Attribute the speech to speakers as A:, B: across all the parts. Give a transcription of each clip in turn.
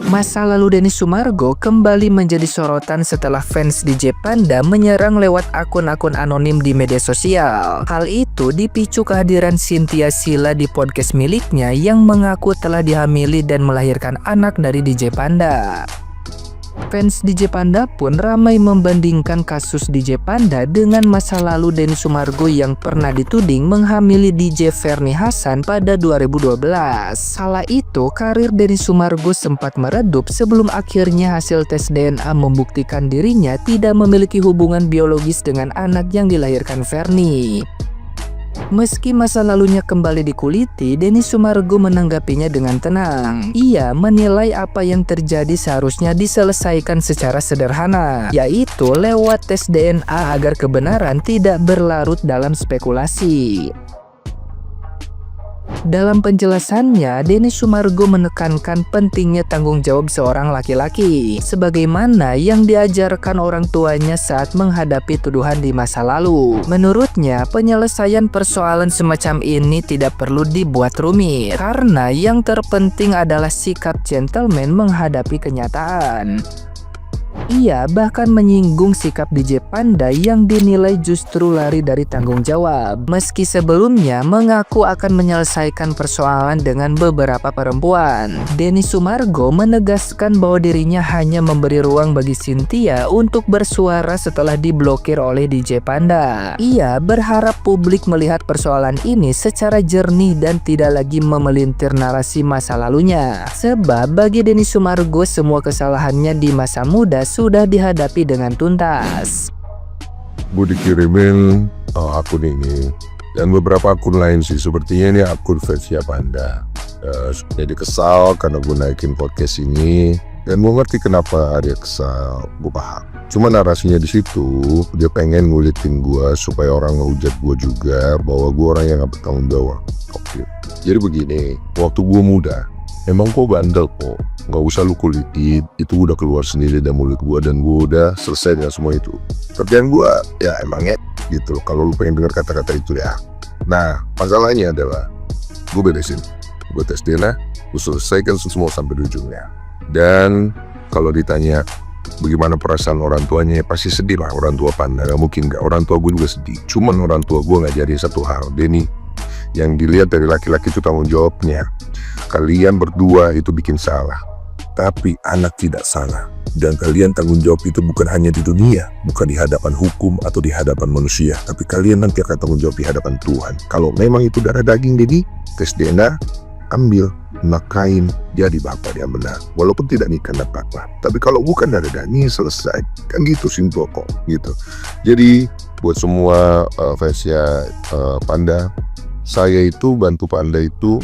A: Masa lalu Denny Sumargo kembali menjadi sorotan setelah fans DJ Panda menyerang lewat akun-akun anonim di media sosial. Hal itu dipicu kehadiran Cynthia Sheila di podcast miliknya yang mengaku telah dihamili dan melahirkan anak dari DJ Panda. Fans DJ Panda pun ramai membandingkan kasus DJ Panda dengan masa lalu Denny Sumargo yang pernah dituding menghamili DJ Ferny Hassan pada 2012. Kala itu, karir Denny Sumargo sempat meredup sebelum akhirnya hasil tes DNA membuktikan dirinya tidak memiliki hubungan biologis dengan anak yang dilahirkan Ferny. Meski masa lalunya kembali dikuliti, Denny Sumargo menanggapinya dengan tenang. Ia menilai apa yang terjadi seharusnya diselesaikan secara sederhana, yaitu lewat tes DNA agar kebenaran tidak berlarut dalam spekulasi. Dalam penjelasannya, Denny Sumargo menekankan pentingnya tanggung jawab seorang laki-laki, sebagaimana yang diajarkan orang tuanya saat menghadapi tuduhan di masa lalu. Menurutnya, penyelesaian persoalan semacam ini tidak perlu dibuat rumit, karena yang terpenting adalah sikap gentleman menghadapi kenyataan. Ia bahkan menyinggung sikap DJ Panda yang dinilai justru lari dari tanggung jawab. Meski sebelumnya mengaku akan menyelesaikan persoalan dengan beberapa perempuan, Denny Sumargo menegaskan bahwa dirinya hanya memberi ruang bagi Cynthia untuk bersuara setelah diblokir oleh DJ Panda. Ia berharap publik melihat persoalan ini secara jernih dan tidak lagi memelintir narasi masa lalunya. Sebab bagi Denny Sumargo semua kesalahannya di masa muda sudah dihadapi dengan tuntas.
B: Gue dikirimin akun ini dan beberapa akun lain sih, sepertinya ini akun fansnya Panda. Jadi kesal karena gue naikin podcast ini, dan gue ngerti kenapa dia kesal, gue paham. Cuma narasinya di situ dia pengen ngulitin gue supaya orang ngehujat gue juga bahwa gue orang yang gak bertanggung jawab. Oke. Jadi begini, waktu gue muda emang gue bandel kok, nggak usah lu kulitin, itu udah keluar sendiri dari mulut gue dan gue udah selesai dengan semua itu. Kerjaan gue ya emangnya gitu loh, kalau lu pengen dengar kata-kata itu ya. Nah masalahnya adalah gue beresin, gue tes DNA, gue selesaikan semua sampai di ujungnya. Dan kalau ditanya bagaimana perasaan orang tuanya, ya pasti sedih lah. Orang tua Panda gak mungkin gak, orang tua gue juga sedih. Cuman orang tua gue ngajarin satu hal, Denny, yang dilihat dari laki-laki itu tanggung jawabnya. Kalian berdua itu bikin salah, tapi anak tidak salah. Dan kalian tanggung jawab itu bukan hanya di dunia, bukan di hadapan hukum atau di hadapan manusia, tapi kalian nanti akan tanggung jawab di hadapan Tuhan. Kalau memang itu darah daging, Denny, tes DNA, ambil, nakain, jadi bapak yang benar. Walaupun tidak nikah apa, tapi kalau bukan darah daging, selesai. Kan gitu, simpel kok gitu. Jadi buat semua fansnya Panda, saya itu bantu Panda itu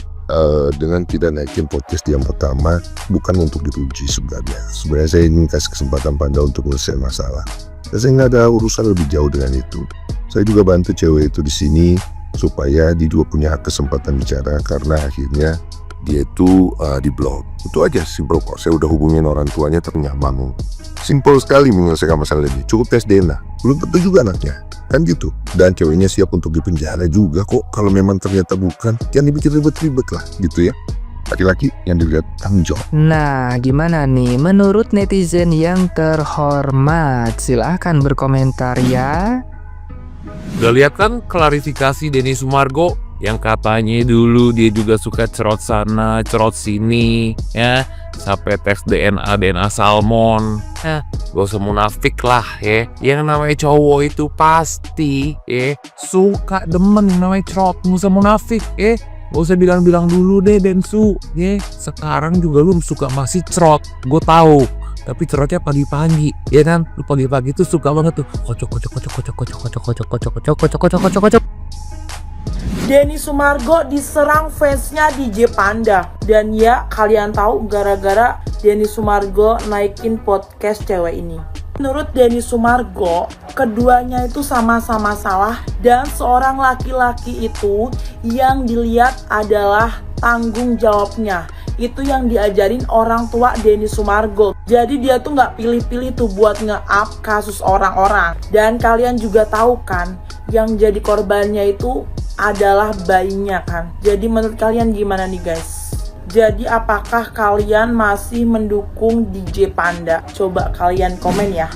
B: dengan tidak naikin podcast yang pertama bukan untuk dipuji sebenarnya. Sebenarnya saya ingin kasih kesempatan Panda untuk menyelesaikan masalah. Dan saya nggak ada urusan lebih jauh dengan itu. Saya juga bantu cewek itu di sini supaya dia juga punya hak kesempatan bicara, karena akhirnya dia itu di-blok. Itu aja, simpel kok. Saya udah hubungin orang tuanya, ternyata bangun. Simpel sekali menyelesaikan masalah ini. Cukup tes DNA. Belum tentu juga anaknya. Kan gitu. Dan ceweknya siap untuk dipenjara juga kok. Kalau memang ternyata bukan, jangan dibikin ribet-ribet lah gitu ya. Laki-laki yang dilihat tanggung jawab.
A: Nah, gimana nih menurut netizen yang terhormat? Silahkan berkomentar ya.
C: Udah lihat kan klarifikasi Denny Sumargo yang katanya dulu dia juga suka cerot sana, cerot sini, ya, sampai tes DNA salmon. Gak usah munafik lah ya. Yang namanya cowok itu pasti suka demen yang namanya cerot. Gak usah munafik Gak usah bilang-bilang dulu deh Densu sekarang juga lu suka masih cerot, gue tahu. Tapi cerotnya pagi-pagi, ya kan? Lu pagi-pagi tuh suka banget tuh kocok.
D: Denny Sumargo diserang fansnya DJ Panda. Dan ya, kalian tahu gara-gara Denny Sumargo naikin podcast cewek ini. Menurut Denny Sumargo, keduanya itu sama-sama salah, dan seorang laki-laki itu yang dilihat adalah tanggung jawabnya. Itu yang diajarin orang tua Denny Sumargo. Jadi dia tuh gak pilih-pilih tuh buat nge-up kasus orang-orang. Dan kalian juga tahu kan, yang jadi korbannya itu adalah bayinya kan. Jadi menurut kalian gimana nih guys? Jadi apakah kalian masih mendukung DJ Panda? Coba kalian komen ya.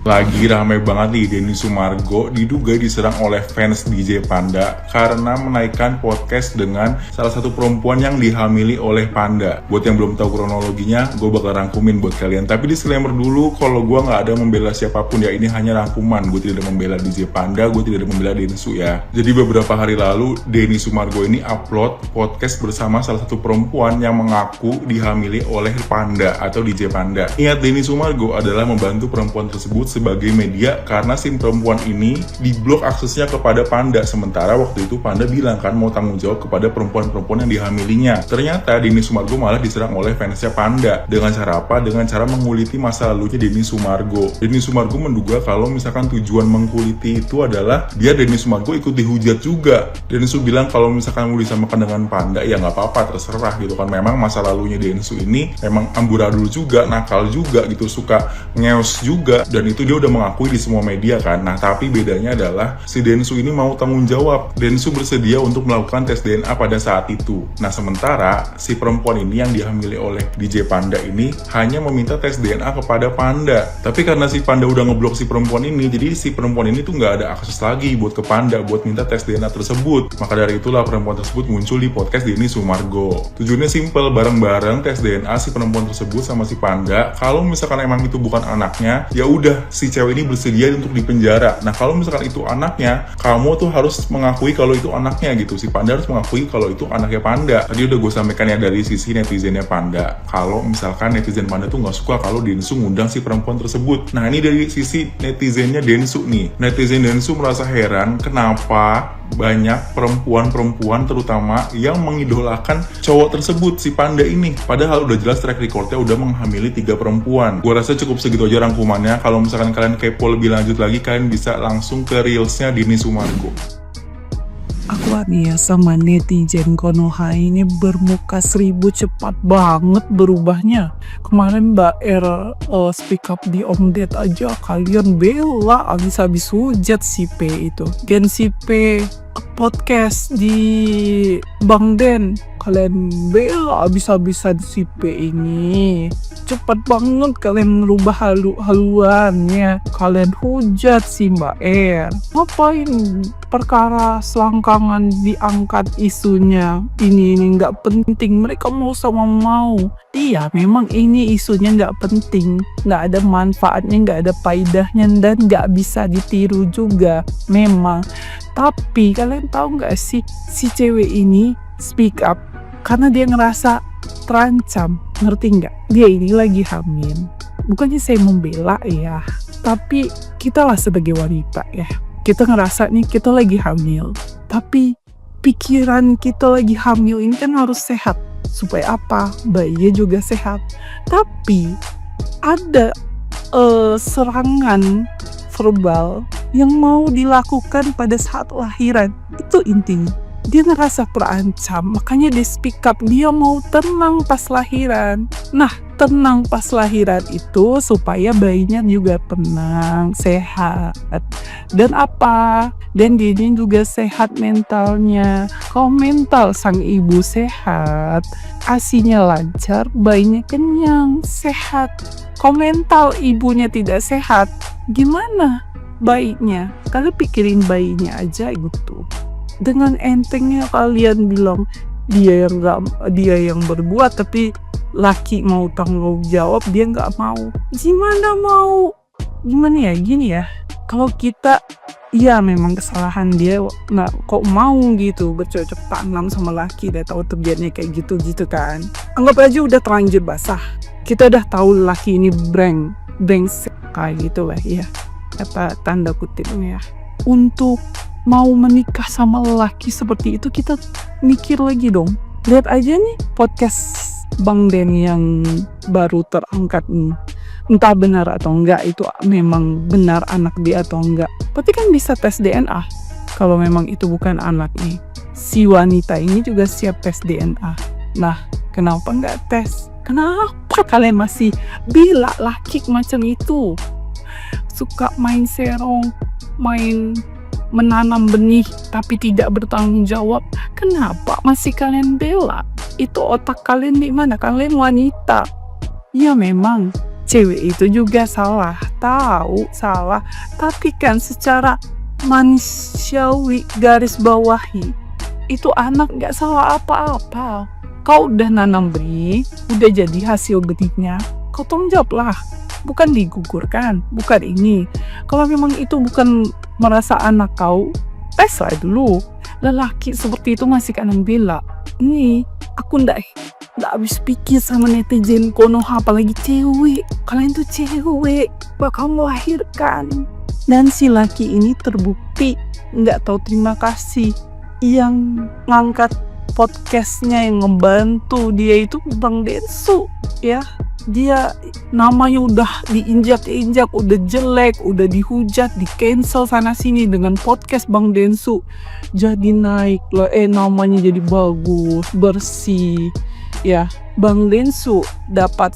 E: Lagi ramai banget nih, Denny Sumargo diduga diserang oleh fans DJ Panda karena menaikkan podcast dengan salah satu perempuan yang dihamili oleh Panda. Buat yang belum tahu kronologinya, gue bakal rangkumin buat kalian. Tapi disclaimer dulu, kalau gue nggak ada membela siapapun ya, ini hanya rangkuman. Gue tidak ada membela DJ Panda, gue tidak ada membela Densu ya. Jadi beberapa hari lalu, Denny Sumargo ini upload podcast bersama salah satu perempuan yang mengaku dihamili oleh Panda atau DJ Panda. Ingat, Denny Sumargo adalah membantu perempuan tersebut sebagai media karena si perempuan ini diblok aksesnya kepada Panda. Sementara waktu itu Panda bilang kan mau tanggung jawab kepada perempuan-perempuan yang dihamilinya. Ternyata Denny Sumargo malah diserang oleh fansnya Panda. Dengan cara apa? Dengan cara menguliti masa lalunya Denny Sumargo. Denny Sumargo menduga kalau misalkan tujuan mengkuliti itu adalah biar Denny Sumargo ikut dihujat juga. Densu bilang kalau misalkan mau disamakan dengan Panda ya nggak apa-apa, terserah gitu kan. Memang masa lalunya Densu ini memang amburadul juga, nakal juga gitu, suka ngeos juga, dan itu dia udah mengakui di semua media kan. Nah tapi bedanya adalah si Densu ini mau tanggung jawab. Densu bersedia untuk melakukan tes DNA pada saat itu. Nah sementara si perempuan ini yang dihamili oleh DJ Panda ini hanya meminta tes DNA kepada Panda. Tapi karena si Panda udah ngeblok si perempuan ini, jadi si perempuan ini tuh nggak ada akses lagi buat ke Panda buat minta tes DNA tersebut. Maka dari itulah perempuan tersebut muncul di podcast Denny Sumargo. Tujuannya simple, bareng-bareng tes DNA si perempuan tersebut sama si Panda. Kalau misalkan emang itu bukan anaknya, ya udah si cewek ini bersedia untuk dipenjara. Nah kalau misalkan itu anaknya, kamu tuh harus mengakui kalau itu anaknya gitu. Si Panda harus mengakui kalau itu anaknya Panda. Tadi udah gue sampaikan ya dari sisi netizennya Panda. Kalau misalkan netizen Panda tuh nggak suka kalau Densu ngundang si perempuan tersebut. Nah ini dari sisi netizennya Densu nih. Netizen Densu merasa heran kenapa banyak perempuan-perempuan terutama yang mengidolakan cowok tersebut, si Panda ini. Padahal udah jelas track recordnya udah menghamili 3 perempuan. Gue rasa cukup segitu aja rangkumannya. Kalau misalkan kalian kepo lebih lanjut lagi, kalian bisa langsung ke reelsnya Denny Sumargo.
F: Aku nih ya sama netizen Konoha ini bermuka 1000 cepat banget berubahnya. Kemarin Mbak R speak up di Om Ded aja kalian bela habis-habis hujat si P itu. Dan si P podcast di Bang Den kalian bela habis-habisan si P ini. Cepat banget kalian merubah haluannya. Kalian hujat si Mbak R. Ngapain perkara selangkangan diangkat isunya? Ini nggak penting. Mereka mau sama mau. Iya, memang ini isunya nggak penting. Nggak ada manfaatnya, nggak ada faedahnya, dan nggak bisa ditiru juga. Memang. Tapi kalian tahu nggak sih, si cewek ini speak up karena dia ngerasa terancam. Ngerti nggak? Dia ini lagi hamil. Bukannya saya membela ya, tapi kita lah sebagai wanita ya, kita ngerasa nih kita lagi hamil. Tapi pikiran kita lagi hamil ini kan harus sehat. Supaya apa? Bayinya juga sehat. Tapi ada serangan verbal yang mau dilakukan pada saat lahiran. Itu intinya. Dia ngerasa terancam, makanya dia speak up. Dia mau tenang pas lahiran. Nah, tenang pas lahiran itu supaya bayinya juga tenang, sehat. Dan apa? Dan dia juga sehat mentalnya. Kalau mental sang ibu sehat, ASINya lancar, bayinya kenyang, sehat. Kalau mental ibunya tidak sehat, gimana bayinya? Kalian pikirin bayinya aja gitu. Dengan entengnya kalian bilang dia yang berbuat, tapi laki mau tanggung jawab dia nggak mau. Gimana mau? Gimana ya? Gini ya, kalau kita ya memang kesalahan dia, nah kok mau gitu bercocok tanam sama laki, udah tahu terjadinya kayak gitu kan. Anggap aja udah terlanjur basah. Kita udah tahu laki ini brengsek kayak gitu lah ya. Apa tanda kutipnya ya. Untuk mau menikah sama lelaki seperti itu, kita mikir lagi dong. Lihat aja nih podcast Bang Den yang baru terangkat nih. Entah benar atau enggak itu memang benar anak dia atau enggak. Berarti kan bisa tes DNA. Kalau memang itu bukan anak nih, si wanita ini juga siap tes DNA. Nah, kenapa enggak tes? Kenapa kalian masih bila laki macam itu? Suka main serong, main menanam benih tapi tidak bertanggung jawab. Kenapa masih kalian bela? Itu otak kalian di mana? Kalian wanita. Ya memang cewek itu juga salah, tahu salah, tapi kan secara manusiawi garis bawahi itu anak gak salah apa-apa. Kau udah nanam benih, udah jadi hasil benihnya, kau tanggung jawab lah, bukan digugurkan, bukan ini. Kalau memang itu bukan merasa anak kau, tes lah dulu. Lelaki seperti itu masih kanan bela. Nih, aku ndak habis pikir sama netizen Konoha, apalagi cewek. Kalian tuh cewek, bakal melahirkan. Dan si laki ini terbukti nggak tahu terima kasih. Yang ngangkat podcastnya, yang ngebantu dia itu Bang Densu, ya. Dia namanya udah diinjak-injak, udah jelek, udah dihujat, di cancel sana sini dengan podcast Bang Densu. Jadi naik lah, namanya jadi bagus, bersih. Ya, Bang Densu dapat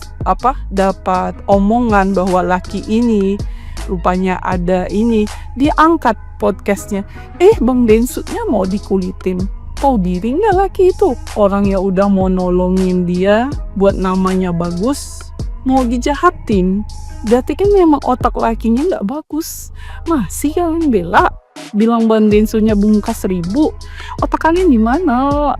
F: omongan bahwa laki ini rupanya ada ini, diangkat podcastnya. Bang Densunya mau dikulitin. Tahu diri nggak laki itu? Orang yang udah mau nolongin dia buat namanya bagus, mau dijahatin. Berarti kan memang otak lakinya nggak bagus. Masih kalian bela, bilang Bang Densunya bungkas 1000. Otak kalian di mana?